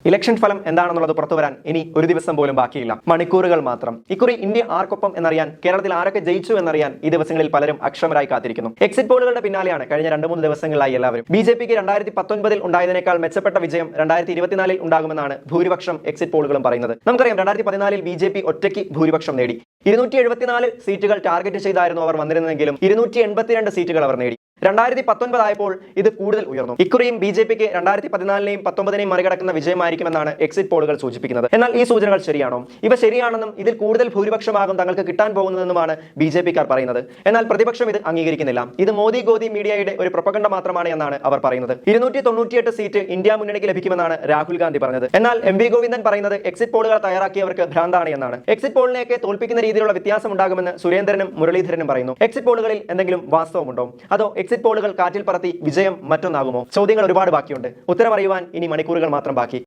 Election ഫലം എന്താണെന്നുള്ളത് പുറത്തുവരാൻ ഇനി ഒരു ദിവസം പോലും ബാക്കിയില്ല, മണിക്കൂറുകൾ മാത്രം. ഇക്കുറി ഇന്ത്യ ആർക്കൊപ്പം എന്നറിയാൻ, കേരളത്തിൽ ആരൊക്കെ ജയിച്ചു എന്നറിയാൻ ഈ ദിവസങ്ങളിൽ പലരും അക്ഷമരായി കാത്തിരിക്കുന്നു. എക്സിറ്റ് പോളുകളുടെ പിന്നാലെയാണ് കഴിഞ്ഞ 2-3 ദിവസങ്ങളിലായി എല്ലാവരും. BJPക്ക് 2019 ഉണ്ടായതിനേക്കാൾ മെച്ചപ്പെട്ട വിജയം 2024 ഉണ്ടാകുമെന്നാണ് ഭൂരിപക്ഷം എക്സിറ്റ് പോളുകളും പറയുന്നത്. നമുക്കറിയാം 2014 BJP ഒറ്റയ്ക്ക് ഭൂരിപക്ഷം നേടി. 274 സീറ്റുകൾ ടാർഗറ്റ് ചെയ്തായിരുന്നു അവർ വന്നിരുന്നതെങ്കിലും 282 സീറ്റുകൾ അവർ നേടി. 2019 ആയപ്പോൾ ഇത് കൂടുതൽ ഉയർന്നു. ഇക്കുറിയും BJPക്ക് 2014നെയും 19നെയും മറികടക്കുന്ന വിജയമായിരിക്കുമെന്നാണ് എക്സിറ്റ് പോളുകൾ സൂചിപ്പിക്കുന്നത്. എന്നാൽ ഈ സൂചനകൾ ശരിയാണോ? ഇവ ശരിയാണെന്നും ഇതിൽ കൂടുതൽ ഭൂരിപക്ഷമാകും തങ്ങൾക്ക് കിട്ടാൻ പോകുന്നതെന്നുമാണ് BJPക്കാർ പറയുന്നത്. എന്നാൽ പ്രതിപക്ഷം ഇത് അംഗീകരിക്കുന്നില്ല. ഇത് മോദി ഗോദി മീഡിയയുടെ ഒരു പ്രൊപ്പഗണ്ട മാത്രമാണ് എന്നാണ് അവർ പറയുന്നത്. 298 സീറ്റ് ഇന്ത്യ മുന്നണിക്ക് ലഭിക്കുമെന്നാണ് രാഹുൽ ഗാന്ധി പറഞ്ഞത്. എന്നാൽ MV ഗോവിന്ദൻ പറയുന്നത് എക്സിറ്റ് പോളുകൾ തയ്യാറാക്കിയവർക്ക് ഭ്രാന്താണ് എന്നാണ്. എക്സിറ്റ് പോളിനെയൊക്കെ തോൽപ്പിക്കുന്ന രീതിയിലുള്ള വ്യത്യാസം ഉണ്ടാകുമെന്ന് സുരേന്ദ്രനും മുരളീധരനും പറയുന്നു. എക്സിറ്റ് പോളുകളിൽ എന്തെങ്കിലും വാസ്തവമുണ്ടോ? അതോ എക്സിറ്റ് പോളുകൾ കാറ്റിൽ പറത്തി വിജയം മറ്റൊന്നാകുമോ? ചോദ്യങ്ങൾ ഒരുപാട് ബാക്കിയുണ്ട്. ഉത്തരം അറിയുവാൻ ഇനി മണിക്കൂറുകൾ മാത്രം ബാക്കി.